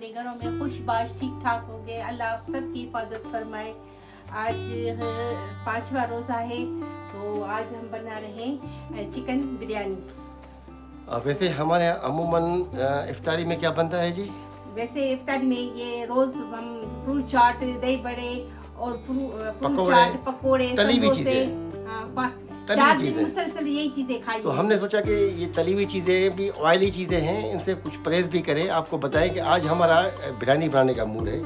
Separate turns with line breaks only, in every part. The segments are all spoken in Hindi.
अपने घरों में खुशबाश ठीक ठाक होंगे। अल्लाह आप सबकी हिफाजत फरमाए। आज 5वां रोज़ा है, तो आज हम बना रहे हैं चिकन बिरयानी।
वैसे हमारे यहाँ अमूमन इफ्तारी में क्या बनता है जी?
वैसे इफ्तार में ये रोज हम फ्रूट चाट, दही बड़े और फ्रूट
पकोड़े,
चाट, पकोड़े,
तली हुई
समोसे,
चीजें।
हाँ,
तली
4
हुई
दिन
चीजें।
मुसलसल यही चीजें खाई।
तो हमने सोचा कि ये तली हुई चीज़ें भी ऑयली चीज़ें हैं, इनसे कुछ परहेज भी करें। आपको बताएं कि आज हमारा बिरयानी बनाने का मूड है,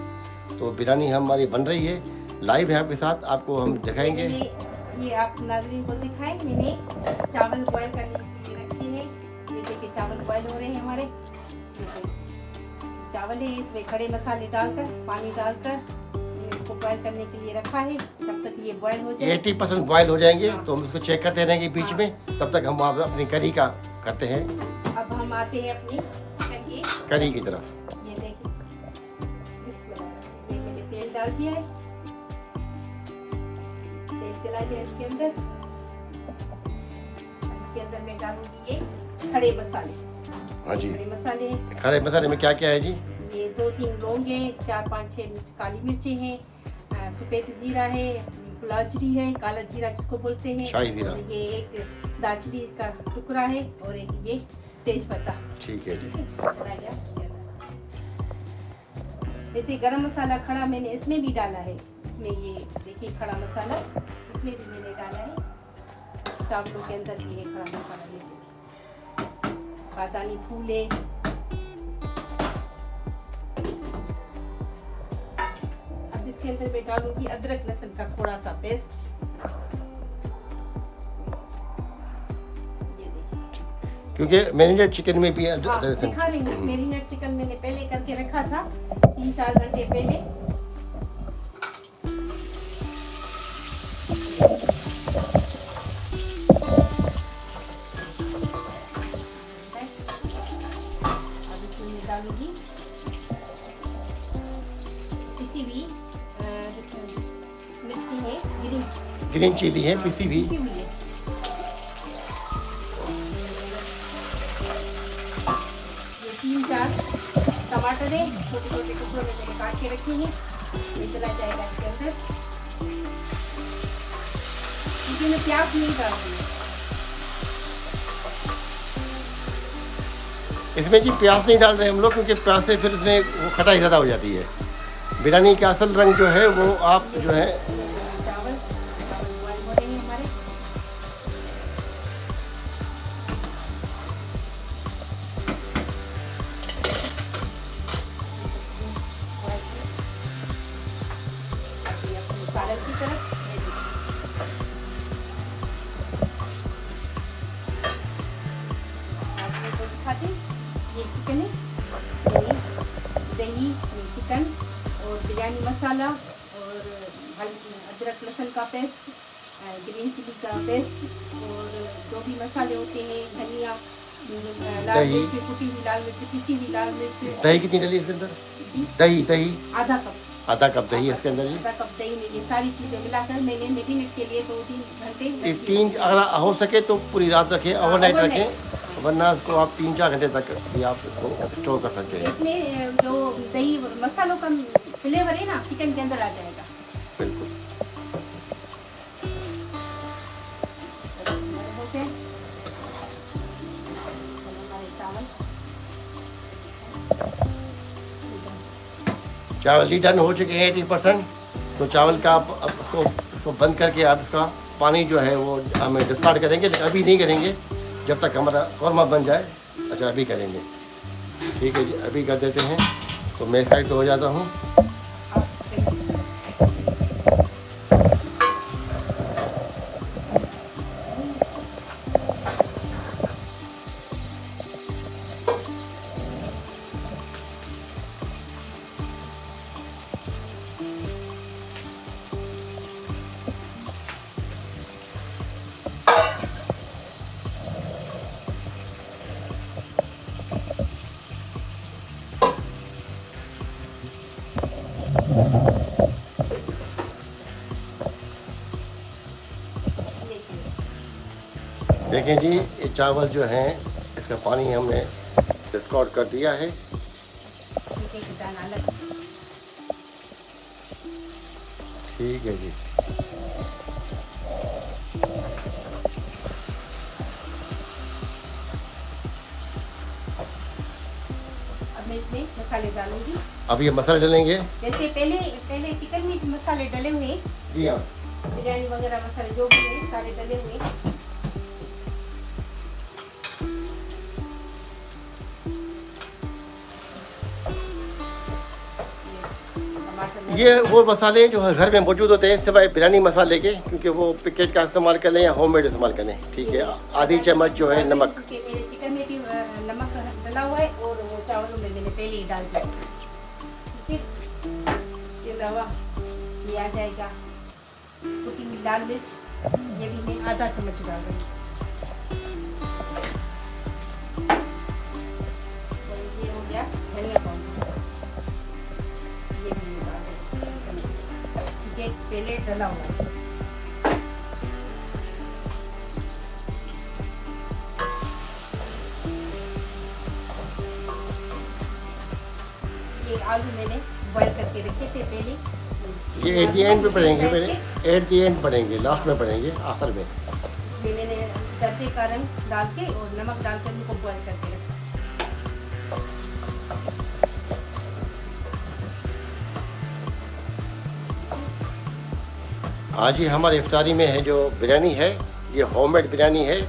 तो बिरयानी हमारी बन रही है, लाइव है आपके साथ, आपको हम दिखाएंगे।
ये आप नाज़रीन को दिखाएं। मैंने चावल बॉयल करने के लिए रखे हैं। ये देखिए चावल बॉयल हो रहे हैं हमारे। चावल है, इसमें खड़े मसाले डालकर, पानी डालकर इसको बॉयल करने के लिए रखा है। तब तक ये बॉयल हो जाए,
80% बॉयल हो जाएंगे।
हाँ।
तो हम इसको चेक करते रहेंगे बीच में, तब तक हम अपनी करी का करते हैं।
अब हम आते हैं अपनी चिकन की
करी की तरफ।
ये देखिए, ये मैंने तेल डाल दिया है, तेल चला दिया इसके अंदर। इसके अंदर मैं डालूंगी ये खड़े मसाले।
हाँ जी,
खड़े मसाले,
खड़े मसाले में क्या क्या है जी?
ये 2-3 लौंग है, 4-5-6 काली मिर्चें हैं, सफेद जीरा है, फुलाजरी है, काला जीरा जिसको बोलते हैं,
शाही जीरा।
और ये एक दालचीनी का टुकड़ा है, और एक ये तेज पत्ता।
ठीक है जी।
चला गया। वैसे गरम मसाला खड़ा मैंने इसमें भी डाला है। इसमें ये देखिए खड़ा मसाला इसमें भी मैंने डाला है। चावलों के अंदर भी है खड़ा मसाला। ये बादानी फूल है। अब इसके अंदर मैं डालूंगी अदरक लहसुन का थोड़ा सा पेस्ट। ये देखिए,
क्योंकि मैरिनेट चिकन में भी
हाँ,
अदरक
दिखा रही हूँ। मैरिनेट चिकन मैंने पहले करके रखा था 3-4 घंटे पहले। अब इसमें मैं डालूंगी पिसी हुई मिर्ची है,
ग्रीन चिली है, पिसी हुई।
पिसी हुई है। ये 3-4 टमाटर है, छोटे छोटे टुकड़ों में मैंने काट के रखे हैं। ये चला जाएगा इसके अंदर। क्योंकि मैं प्याज नहीं डालती हूँ।
इसमें जी प्याज नहीं डाल रहे हम लोग, क्योंकि प्याज से फिर इसमें वो खटाई ज़्यादा हो जाती है। बिरयानी का असल रंग जो है वो आप जो है
चावल बॉयल हो रहे हैं हमारे। सालन की तरफ दिखाते, ये चिकन है, दही, चिकन और बिरयानी मसाला और अदरक लहसुन का पेस्ट, ग्रीन चिली का पेस्ट, और जो भी मसाले होते हैं, धनिया, लाल
दही।
मिर्च, कुटी हुई लाल मिर्च, पिसी हुई लाल मिर्च।
दही कितनी डली इसके अंदर? दही
आधा कप
आधा कप दही है इसके अंदर जी।
आधा कप दही में ये सारी चीजें मिलाकर मैंने मैरिनेट के लिए 2-3 घंटे
ये 3, अगर हो सके तो पूरी रात रखें, ओवरनाइट
overnight।
रखें, वरना इसको आप 3-4 घंटे तक भी आप इसको स्टोर कर सकते हैं।
इसमें जो दही मसालों का फ्लेवर है ना, चिकन के अंदर आ जाएगा।
बिल्कुल।
हो गए हमारे चावल।
चावल जी डन हो चुके हैं 80%। तो चावल का आप अब इसको बंद करके आप इसका पानी जो है वो हमें डिस्कार्ड करेंगे, लेकिन अभी नहीं करेंगे जब तक हमारा कौरमा बन जाए। अच्छा, अभी करेंगे, ठीक है जी, अभी कर देते हैं। तो मैं साइड पे हो जाता हूँ। देखें जी, ये चावल जो हैं इसका पानी हमने डिस्कार्ड कर दिया है।
दाना अलग।
ठीक है जी।
अब मैं इसमें मसाले डालूंगी।
अब ये मसाले डालेंगे।
जैसे पहले पहले चिकन में मसाले डले हुए हैं,
जी हाँ।
बिरयानी वगैरह मसाले जो भी हैं सारे डले हुए हैं।
ये वो मसाले जो घर में मौजूद होते हैं सिवाय बिरयानी मसाले के, क्योंकि वो पैकेट का इस्तेमाल करें या होममेड इस्तेमाल करें। ठीक है, आधी चम्मच जो है नमक।
क्योंकि मेरे चिकन में भी नमक डला हुआ है और वो चावलों में मैंने पहले ही डाल दिया। ठीक है, इसके अलावा ये आ जाएगा कुटी हुई लाल मिर्च, ये भी मैं आधा चम्मच डाल रही हूँ। और ये हो गया धनिया पाउडर, ये भी मैं डाल रही हूँ। ठीक है, पहले डला हुआ है। ये आलू मैंने बॉईल करके रखे थे पहले।
ये एट दी एंड पे पड़ेंगे, एट दी एंड पड़ेंगे, लास्ट में पड़ेंगे, आखिर में।
ये मैंने दर्दे का रंग डाल के और नमक डाल के उनको बॉईल करके रखा।
आज ही हमारी इफ्तारी में है जो बिरयानी है, ये होममेड बिरयानी है।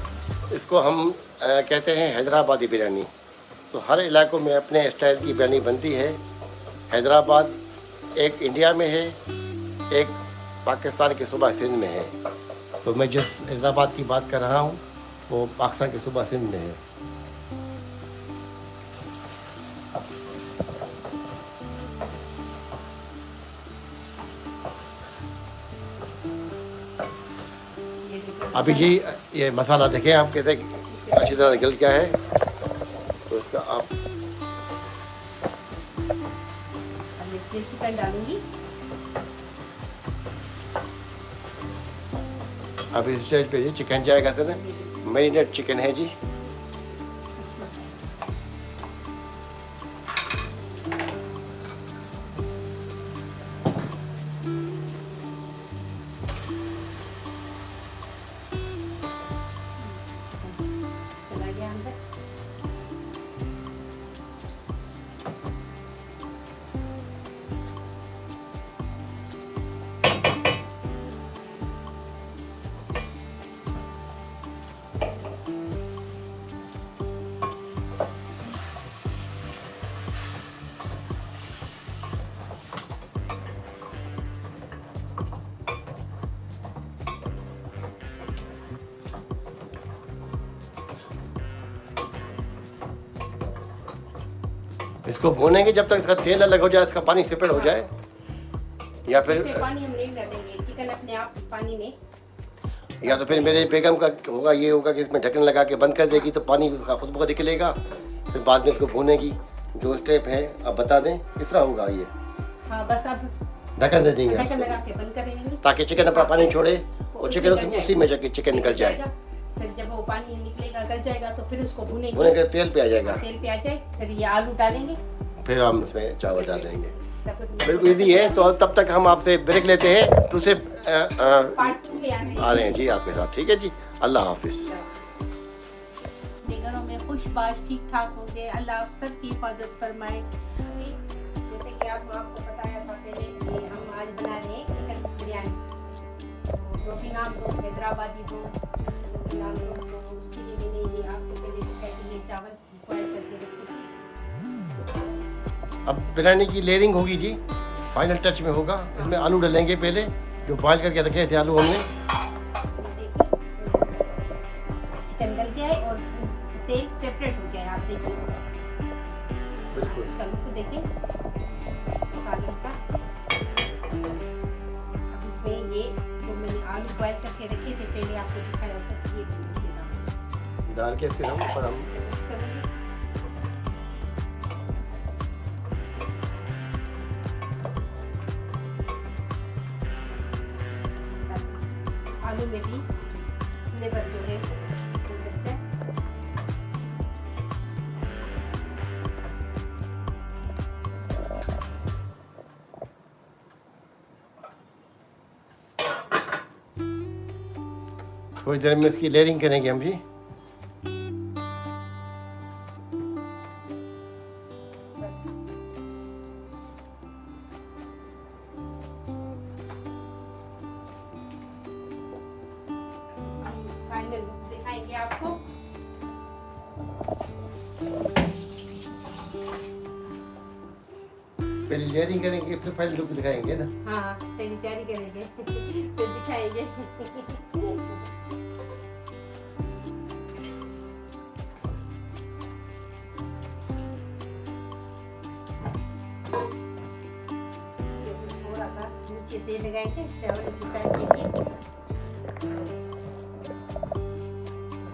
इसको हम कहते हैं हैदराबादी बिरयानी। तो हर इलाकों में अपने स्टाइल की बिरयानी बनती है। हैदराबाद एक इंडिया में है, एक पाकिस्तान के सूबा सिंध में है। तो मैं जिस हैदराबाद की बात कर रहा हूँ वो पाकिस्तान के सूबा सिंध में है। अभी जी ये मसाला देखें आप कैसे अच्छी तरह गल गया है। तो इसका आप
चिकन डालूंगी।
अब इस स्टेज पे जी चिकन जाएगा सर, मैरिनेट चिकन है जी।
चला गया अंदर।
इसको भूनेंगे जब तक इसका तेल अलग हो जाए, इसका पानी सेपरेट हो जाए। या फिर
इसमें पानी हम नहीं डालेंगे, चिकन अपने आप पानी में।
या तो फिर मेरे बेगम का होगा, ये होगा कि इसमें ढक्कन लगा के बंद कर देगी तो पानी उसका खुद ब खुद निकलेगा। फिर बाद में इसको भूनेगी। जो स्टेप है आप बता दें, किस तरह होगा ये?
हाँ, बस अब
ढक्कन दे देंगे
ढक्कन लगा के बंद करेंगे
ताकि चिकन अपना पानी छोड़े और चिकन उसी में जाके चिकन निकल जाए।
फिर जब वो पानी निकलेगा, गल जाएगा, तो फिर उसको भुनेंगे।
भुनेंगे, तेल पे आ जाएगा।
तेल पे आ जाए, फिर ये आलू डालेंगे,
फिर हम इसमें चावल डाल देंगे।
सब कुछ
बिल्कुल इजी है। तो तब तक हम आपसे ब्रेक लेते हैं, दूसरे
पार्ट पे
आ रहे हैं जी आपके साथ। ठीक है जी, अल्लाह हाफिज।
अपने घरों में खुशबाश ठीक ठाक होंगे, अल्लाह सबकी हिफाजत फरमाए। जैसे कि आपको बताया था पहले कि हम आज बना रहे हैं चिकन बिरयानी। जो भी नाम दो, हैदराबादी दो, जो भी नाम दो, तो उसके लिए मैंने ये आपको पहले दिखाया कि ये चावल बॉयल करके रखे थे।
अब बिरयानी की लेयरिंग होगी जी, फाइनल टच में होगा। इसमें आलू डालेंगे पहले, जो बॉयल करके रखे थे आलू हमने।
चिकन गल गया है और तेल सेपरेट हो गया है, आप देखिए।
बिल्कुल
इसका लुक देखिए सालन का। अब इसमें ये जो मैंने आलू बॉयल करके रखे थे पहले आपको दिखाया था, ये
डाल के इसके ऊपर हम
आलू में भी फ्लेवर जो है हो सकता है।
थोड़ी देर में इसकी लेयरिंग करेंगे हम जी।
फाइनल दिखाएंगे आपको।
पहले लेयरिंग करेंगे फिर फाइनल लुक दिखाएंगे ना।
हाँ, पहले तैयारी करेंगे फिर दिखाएंगे। थोड़ा सा नीचे तेल लगाएंगे चावल फ्राई के लिए।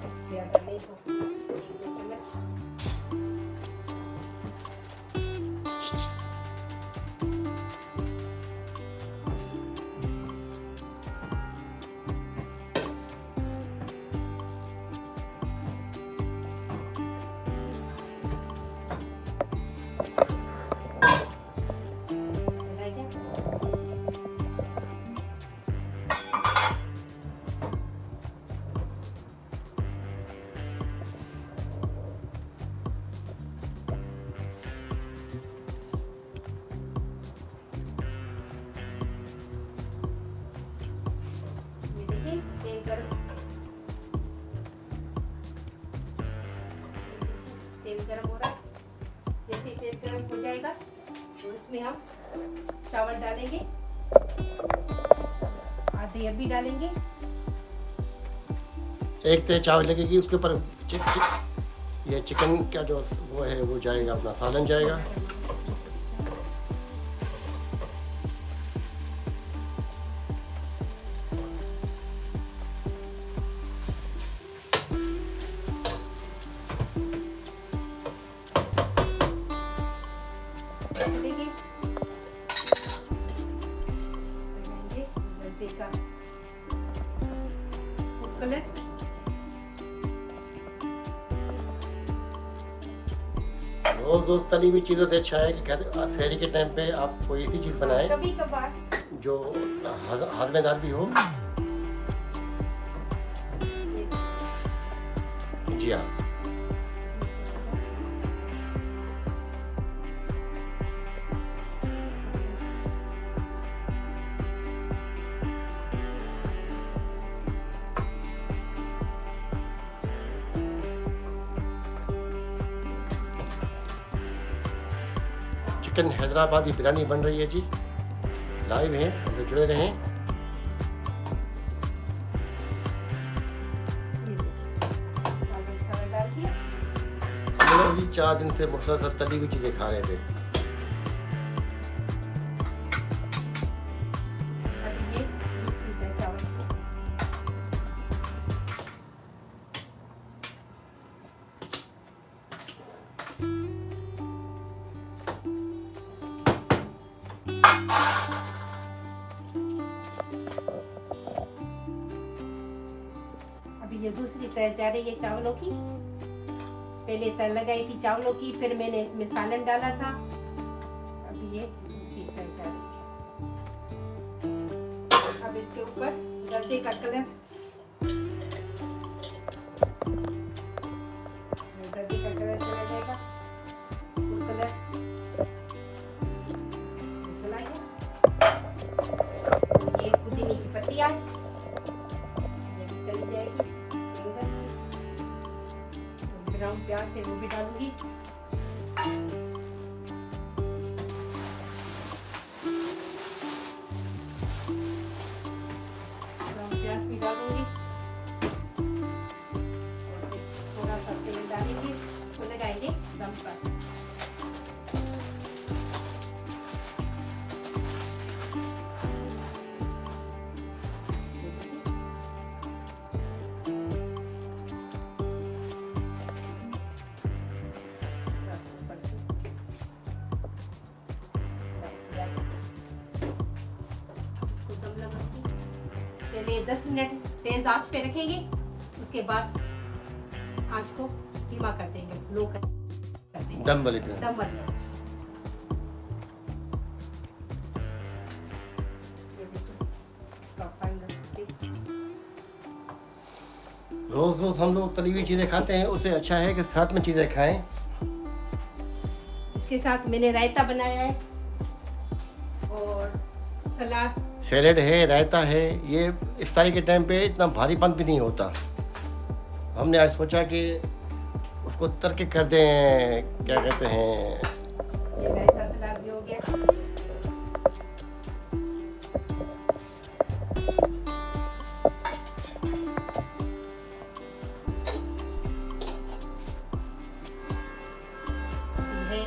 इससे डालें तो 1 चम्मच। तेल गरम हो रहा है। जैसे ही तेल गरम हो जाएगा तो इसमें हम चावल डालेंगे, आधे अभी डालेंगे।
एक तेज चावल लगेगी उसके ऊपर ये चिकन का जो वो है वो जाएगा, अपना सालन जाएगा। रोज तली हुई चीज़ों से अच्छा है कि घर शहरी के टाइम पे आप कोई ऐसी चीज़ बनाएं
कभी कभार
जो हजमेदार भी हो। जी हाँ, चिकन हैदराबादी बिरयानी बन रही है जी, लाइव है, तो जुड़े रहें। हम लोग भी 4 दिन से मुसलसल तली हुई चीज़ें खा रहे थे।
ये दूसरी तैर जा रही है चावलों की। पहले तैर लगाई थी चावलों की, फिर मैंने इसमें सालन डाला था। अभी ये दूसरी तैर जा रही है। अब इसके ऊपर जर्दे का कलर, जर्दे का कलर चला जाएगा। फूड कलर चला गया। ये पुदीने की पत्तियां ये भी चली जाएगी। ब्राउन प्याज है वो भी डालूंगी। ब्राउन प्याज भी डालूंगी। थोड़ा सा तेल डालेंगे, उसको लगाएंगे दम पर। पहले 10 मिनट तेज आंच पे रखेंगे, उसके बाद आंच को धीमा कर देंगे, लो कर देंगे।
दम वाली
दम वाली आंच। ये देखो इसका फाइनल स्टेज।
रोज़ रोज़ हम लोग तली हुई चीज़ें खाते हैं, उससे अच्छा है कि साथ में चीज़ें खाएं।
इसके साथ मैंने रायता बनाया है और सलाद।
सैलेड है, रायता है। ये इफ्तारी के टाइम पे इतना भारीपन भी नहीं होता। हमने आज सोचा कि उसको तरके कर दें, क्या कहते हैं,
ये रायता सलाद भी हो गया। है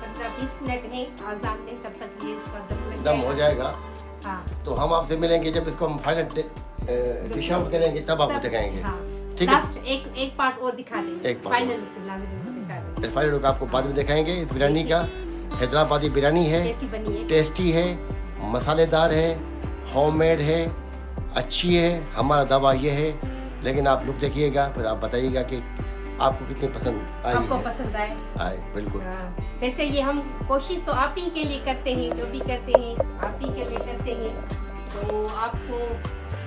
15-20 मिनट है आज़ान में, तब तक ये इसका दम लग
दम हो जाएगा।
हाँ,
तो हम आपसे मिलेंगे जब इसको हम फाइनल डिश आउट करेंगे, तब आपको दिखाएंगे।
हाँ,
ठीक है।
लास्ट एक पार्ट और दिखा देंगे।
एक पार्ट
फाइनल दिखा देंगे
फाइनल लुक आपको बाद में दिखाएंगे। इस बिरयानी का, हैदराबादी बिरयानी है,
कैसी बनी है।
टेस्टी है, मसालेदार है, होममेड है, अच्छी है। हमारा दावा ये है, लेकिन आप लुक देखिएगा, फिर आप बताइएगा कि आपको कितनी पसंद आई
आपको
है।
पसंद आए।
आए बिल्कुल।
हाँ, वैसे ये हम कोशिश तो आप ही के लिए करते हैं, जो भी करते हैं आप ही के लिए करते हैं। तो आपको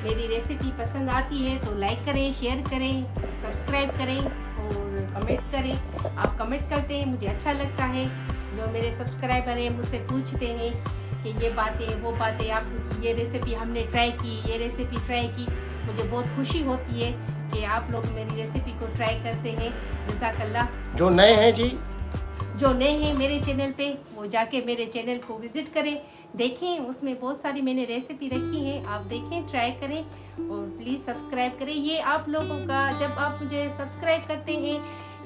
मेरी रेसिपी पसंद आती है तो लाइक करें, शेयर करें, सब्सक्राइब करें और कमेंट्स करें। आप कमेंट्स करते हैं, मुझे अच्छा लगता है। जो मेरे सब्सक्राइबर हैं मुझसे पूछते हैं कि ये बातें वो बातें, आप ये रेसिपी हमने ट्राई की, ये रेसिपी ट्राई की। मुझे बहुत खुशी होती है कि आप लोग मेरी रेसिपी को ट्राई करते हैं। जज़ाकल्लाह।
जो नए हैं जी,
जो नए हैं मेरे चैनल पे, वो जाके मेरे चैनल को विजिट करें, देखें। उसमें बहुत सारी मैंने रेसिपी रखी है, आप देखें, ट्राई करें और प्लीज़ सब्सक्राइब करें। ये आप लोगों का, जब आप मुझे सब्सक्राइब करते हैं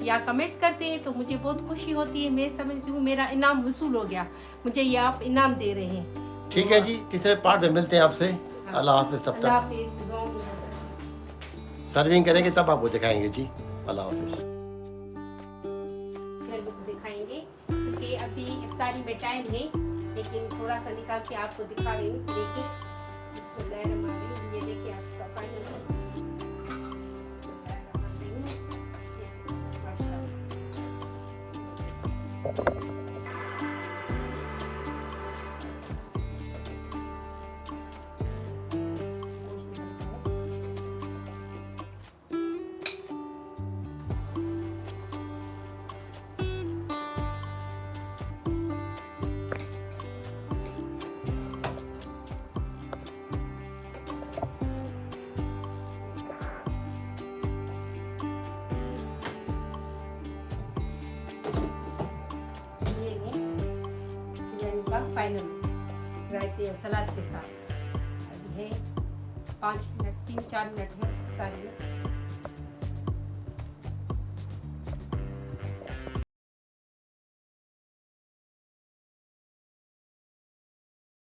या कमेंट्स करते हैं तो मुझे बहुत खुशी होती है। मैं समझती हूँ मेरा इनाम वसूल हो गया, मुझे ये आप इनाम दे रहे हैं।
ठीक है जी। तीसरे पार्ट में मिलते हैं आपसे। अल्लाह हाफिज़। सब
अल्लाह
तक
हाफिज़।
सर्विंग करेंगे तब आपको दिखाएंगे जी। अल्लाह हाफिज़।
दिखाएंगे क्योंकि अभी इफ्तारी में टाइम है, लेकिन थोड़ा सा निकाल के आपको दिखा रही हूँ। देखिए, बिस्मिल्लाहिर्रहमानिर्रहीम। ये देखिए आपका फाइनल। फाइनल रायते और सलाद के साथ। अभी है 5 मिनट, 3-4 मिनट है इफ्तारी में।